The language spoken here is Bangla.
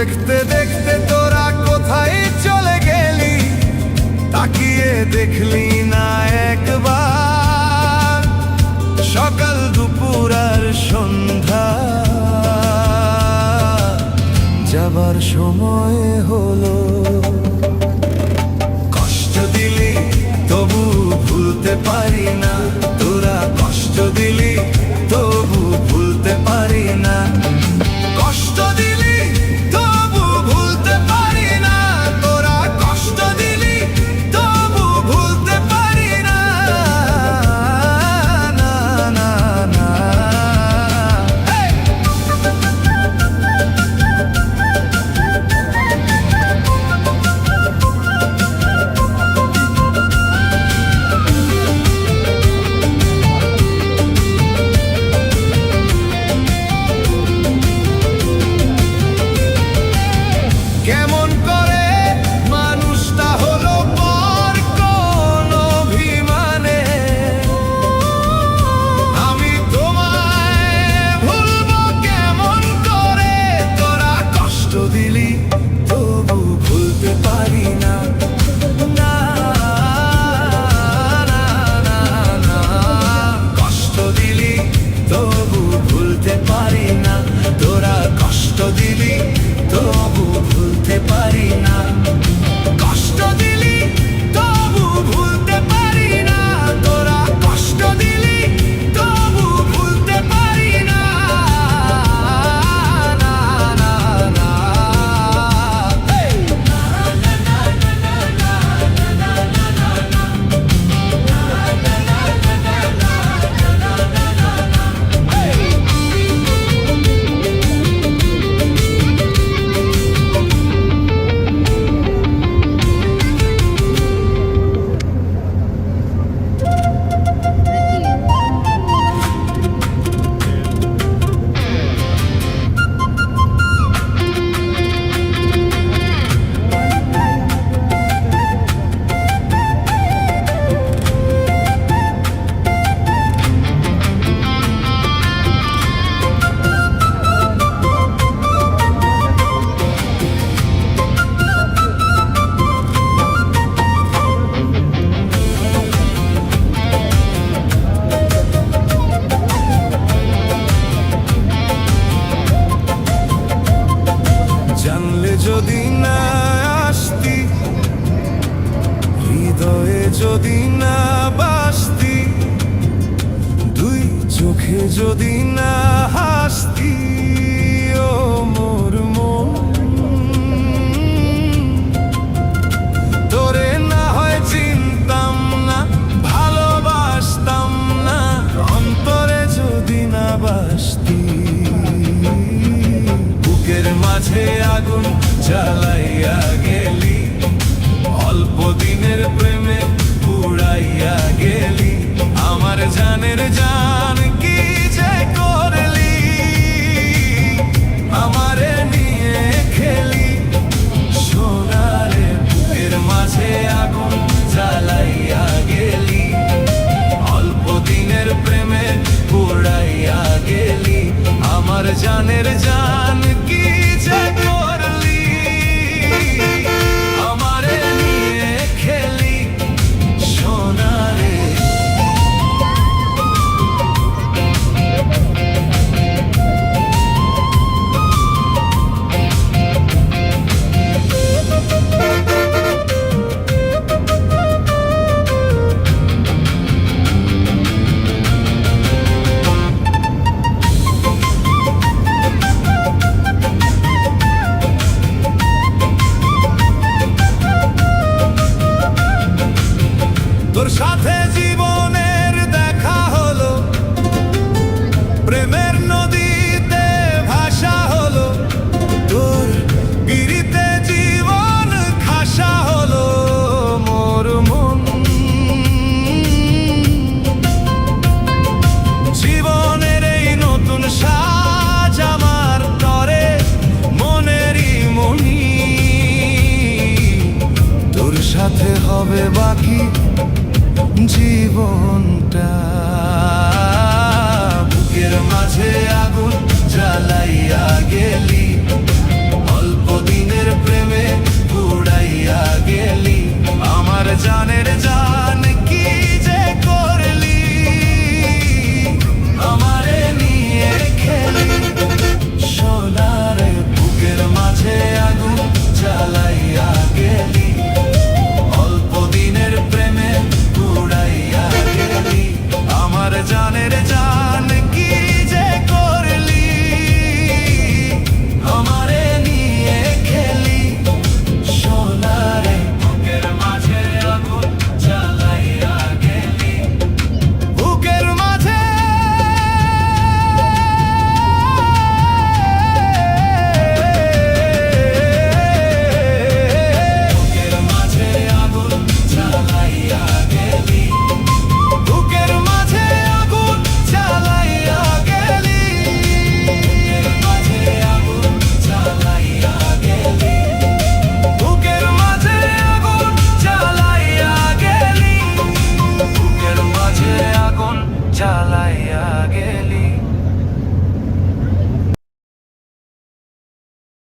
দেখতে দেখতে তোরা কোথায় চলে গেলি, তাকিয়ে দেখলি না একবার। সকাল দুপুর আর সন্ধ্যা, যাবার সময় হলো। কষ্ট দিলি তবু ভুলতে পারি না, তোরা কষ্ট দিলি তবু ভুলতে পারি না। কষ্ট দিলি তবু ভুলতে পারি না, তোরা কষ্ট দিলি তবু ভুলতে পারি না। না না না কেমন করে মানুষটা হলো পর কোন অভিমানে। আমি তোমায় ভুলবো কেমন করে, তোরা কষ্ট দিলি তবু ভুলতে পারি না। না না না না, কষ্ট দিলি তবু ভুলতে পারি না, তোরা কষ্ট দিলি তবু ভুলতে পারি না। কষ্ট দিলি তবু ভুলতে পারি না, তোরা কষ্ট দিলি তবু ভুলতে পারি না। না না না জানলে যদি না আসতি, হৃদয়ে যদি না বাসতি, দুই চোখে যদি না হাসতি, ও মোর মন। তোরে না হয় চিনতাম না, ভালোবাসতাম না, অন্তরে যদি না বাসতি। বুকের মাঝে আগুন জ্বালাইয়া গেলি, অল্প দিনের প্রেমে পুড়াইয়া গেলি। আমার জানের জান কি যে করলি, আমারে নিয়ে খেলি। সোনারে বুকের মাঝে আগুন জ্বালাইয়া গেলি, অল্প দিনের প্রেমে পুড়াইয়া গেলি। আমার জানের জান কি যে করলি, আমারে নিয়ে খেলি। সোনারে তোর সাথে জীবনের দেখা হলো, প্রেমের নদীতে ভাষা হলো। তোর গিরিতে জীবন খাসা হলো, মোর মন। জীবনের এই নতুন সাজ আমার তরে, মনেরই মনি। তোর সাথে হবে বাকি জীবন